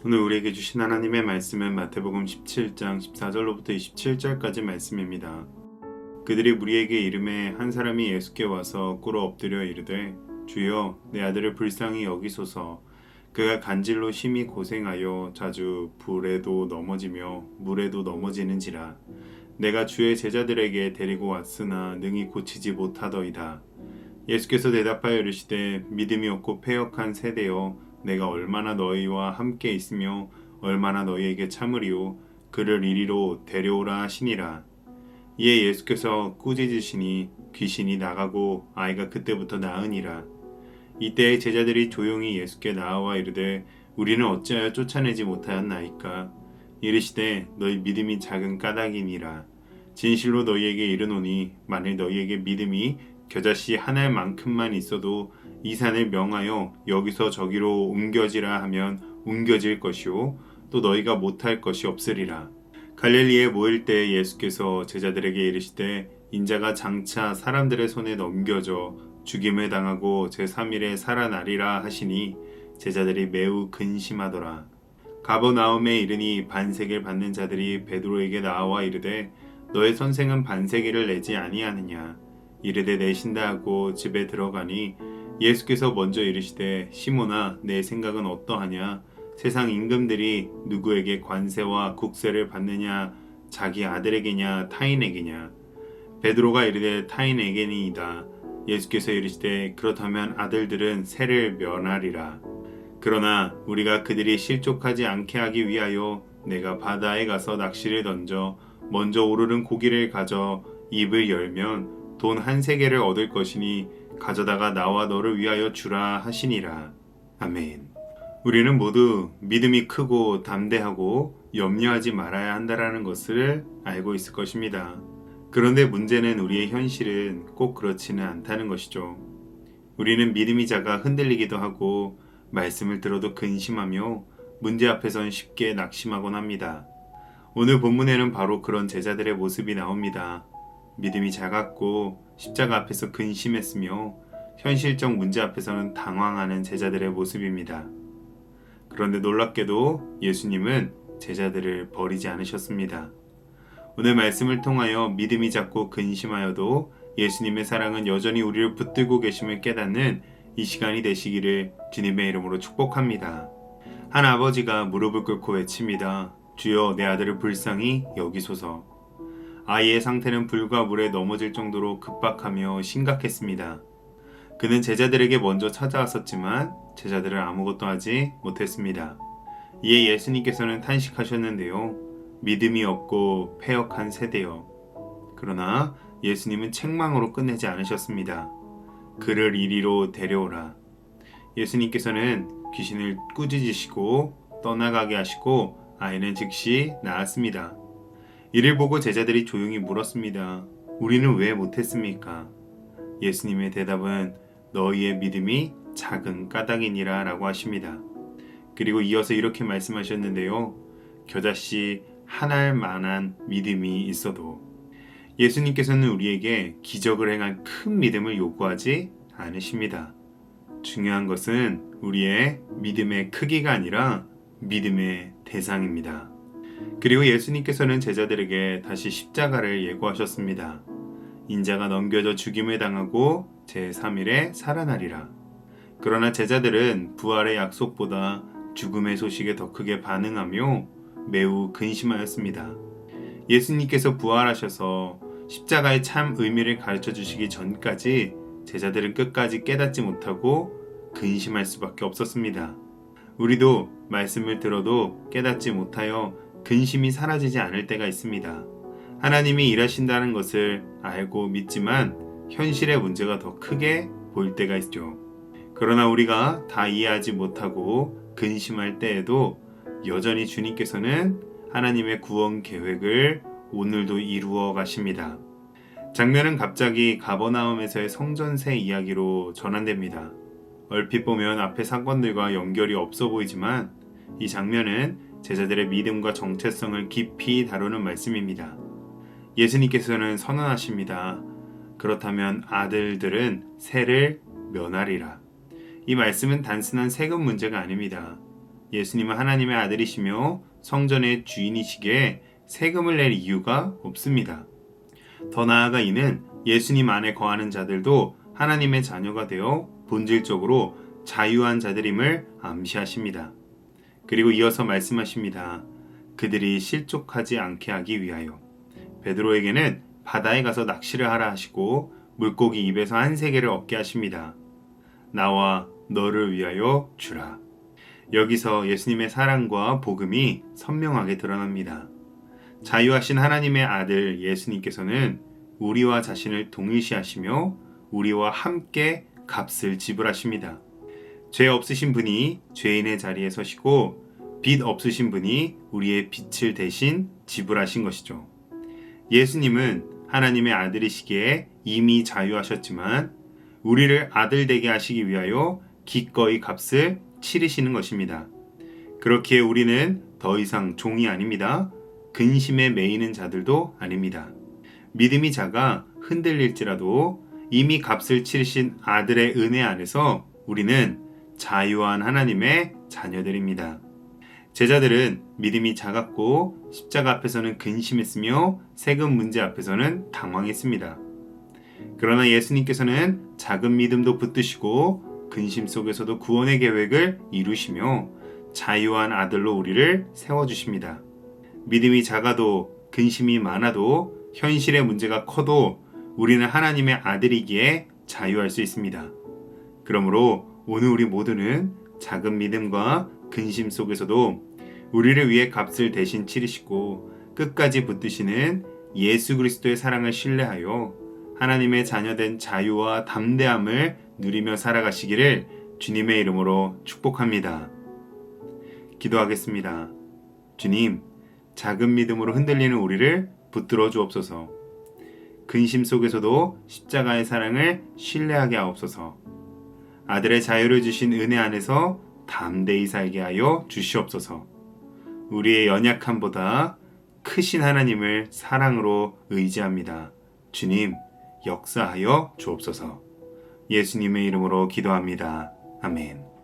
오늘 우리에게 주신 하나님의 말씀은 마태복음 17장 14절로부터 27절까지 말씀입니다. 그들이 무리에게 이르매 한 사람이 예수께 와서 꿇어 엎드려 이르되 주여 내 아들을 불쌍히 여기소서. 그가 간질로 심히 고생하여 자주 불에도 넘어지며 물에도 넘어지는지라. 내가 주의 제자들에게 데리고 왔으나 능히 고치지 못하더이다. 예수께서 대답하여 이르시되 믿음이 없고 패역한 세대여, 내가 얼마나 너희와 함께 있으며 얼마나 너희에게 참으리요. 그를 이리로 데려오라 하시니라. 이에 예수께서 꾸짖으시니 귀신이 나가고 아이가 그때부터 나으니라. 이때 제자들이 조용히 예수께 나아와 이르되 우리는 어찌하여 쫓아내지 못하였나이까. 이르시되 너희 믿음이 작은 까닭이니라. 진실로 너희에게 이르노니 만일 너희에게 믿음이 겨자씨 한 알만큼만 있어도 이 산을 명하여 여기서 저기로 옮겨지라 하면 옮겨질 것이요 또 너희가 못할 것이 없으리라. 갈릴리에 모일 때 예수께서 제자들에게 이르시되 인자가 장차 사람들의 손에 넘겨져 죽임을 당하고 제3일에 살아나리라 하시니 제자들이 매우 근심하더라. 가버나움에 이르니 반세기를 받는 자들이 베드로에게 나와 이르되 너의 선생은 반세기를 내지 아니하느냐. 이르되 내신다 하고 집에 들어가니 예수께서 먼저 이르시되 시몬아 내 생각은 어떠하냐. 세상 임금들이 누구에게 관세와 국세를 받느냐, 자기 아들에게냐 타인에게냐. 베드로가 이르되 타인에게니이다. 예수께서 이르시되 그렇다면 아들들은 세를 면하리라. 그러나 우리가 그들이 실족하지 않게 하기 위하여 내가 바다에 가서 낚시를 던져 먼저 오르는 고기를 가져 입을 열면 돈 한 세겔을 얻을 것이니 가져다가 나와 너를 위하여 주라 하시니라. 아멘. 우리는 모두 믿음이 크고 담대하고 염려하지 말아야 한다라는 것을 알고 있을 것입니다. 그런데 문제는 우리의 현실은 꼭 그렇지는 않다는 것이죠. 우리는 믿음이 작아 흔들리기도 하고 말씀을 들어도 근심하며 문제 앞에선 쉽게 낙심하곤 합니다. 오늘 본문에는 바로 그런 제자들의 모습이 나옵니다. 믿음이 작았고 십자가 앞에서 근심했으며 현실적 문제 앞에서는 당황하는 제자들의 모습입니다. 그런데 놀랍게도 예수님은 제자들을 버리지 않으셨습니다. 오늘 말씀을 통하여 믿음이 작고 근심하여도 예수님의 사랑은 여전히 우리를 붙들고 계심을 깨닫는 이 시간이 되시기를 주님의 이름으로 축복합니다. 한 아버지가 무릎을 꿇고 외칩니다. 주여 내 아들을 불쌍히 여기소서. 아이의 상태는 불과 물에 넘어질 정도로 급박하며 심각했습니다. 그는 제자들에게 먼저 찾아왔었지만 제자들은 아무것도 하지 못했습니다. 이에 예수님께서는 탄식하셨는데요. 믿음이 없고 패역한 세대여. 그러나 예수님은 책망으로 끝내지 않으셨습니다. 그를 이리로 데려오라. 예수님께서는 귀신을 꾸짖으시고 떠나가게 하시고 아이는 즉시 나았습니다. 이를 보고 제자들이 조용히 물었습니다. 우리는 왜 못했습니까? 예수님의 대답은 너희의 믿음이 작은 까닭이니라 라고 하십니다. 그리고 이어서 이렇게 말씀하셨는데요. 겨자씨 한 알만한 믿음이 있어도. 예수님께서는 우리에게 기적을 행할 큰 믿음을 요구하지 않으십니다. 중요한 것은 우리의 믿음의 크기가 아니라 믿음의 대상입니다. 그리고 예수님께서는 제자들에게 다시 십자가를 예고하셨습니다. 인자가 넘겨져 죽임을 당하고 제3일에 살아나리라. 그러나 제자들은 부활의 약속보다 죽음의 소식에 더 크게 반응하며 매우 근심하였습니다. 예수님께서 부활하셔서 십자가의 참 의미를 가르쳐 주시기 전까지 제자들은 끝까지 깨닫지 못하고 근심할 수밖에 없었습니다. 우리도 말씀을 들어도 깨닫지 못하여 근심이 사라지지 않을 때가 있습니다. 하나님이 일하신다는 것을 알고 믿지만 현실의 문제가 더 크게 보일 때가 있죠. 그러나 우리가 다 이해하지 못하고 근심할 때에도 여전히 주님께서는 하나님의 구원 계획을 오늘도 이루어 가십니다. 장면은 갑자기 가버나움에서의 성전세 이야기로 전환됩니다. 얼핏 보면 앞의 사건들과 연결이 없어 보이지만 이 장면은 제자들의 믿음과 정체성을 깊이 다루는 말씀입니다. 예수님께서는 선언하십니다. 그렇다면 아들들은 세를 면하리라. 이 말씀은 단순한 세금 문제가 아닙니다. 예수님은 하나님의 아들이시며 성전의 주인이시기에 세금을 낼 이유가 없습니다. 더 나아가 이는 예수님 안에 거하는 자들도 하나님의 자녀가 되어 본질적으로 자유한 자들임을 암시하십니다. 그리고 이어서 말씀하십니다. 그들이 실족하지 않게 하기 위하여. 베드로에게는 바다에 가서 낚시를 하라 하시고 물고기 입에서 한 세개를 얻게 하십니다. 나와 너를 위하여 주라. 여기서 예수님의 사랑과 복음이 선명하게 드러납니다. 자유하신 하나님의 아들 예수님께서는 우리와 자신을 동일시하시며 우리와 함께 값을 지불하십니다. 죄 없으신 분이 죄인의 자리에 서시고 빚 없으신 분이 우리의 빚을 대신 지불하신 것이죠. 예수님은 하나님의 아들이시기에 이미 자유하셨지만 우리를 아들 되게 하시기 위하여 기꺼이 값을 치르시는 것입니다. 그렇기에 우리는 더 이상 종이 아닙니다. 근심에 매이는 자들도 아닙니다. 믿음이 작아 흔들릴지라도 이미 값을 치르신 아들의 은혜 안에서 우리는 자유한 하나님의 자녀들입니다. 제자들은 믿음이 작았고 십자가 앞에서는 근심했으며 세금 문제 앞에서는 당황했습니다. 그러나 예수님께서는 작은 믿음도 붙드시고 근심 속에서도 구원의 계획을 이루시며 자유한 아들로 우리를 세워주십니다. 믿음이 작아도 근심이 많아도 현실의 문제가 커도 우리는 하나님의 아들이기에 자유할 수 있습니다. 그러므로 오늘 우리 모두는 작은 믿음과 근심 속에서도 우리를 위해 값을 대신 치르시고 끝까지 붙드시는 예수 그리스도의 사랑을 신뢰하여 하나님의 자녀된 자유와 담대함을 누리며 살아가시기를 주님의 이름으로 축복합니다. 기도하겠습니다. 주님, 작은 믿음으로 흔들리는 우리를 붙들어 주옵소서. 근심 속에서도 십자가의 사랑을 신뢰하게 하옵소서. 아들의 자유를 주신 은혜 안에서 담대히 살게 하여 주시옵소서. 우리의 연약함보다 크신 하나님을 사랑으로 의지합니다. 주님, 역사하여 주옵소서. 예수님의 이름으로 기도합니다. 아멘.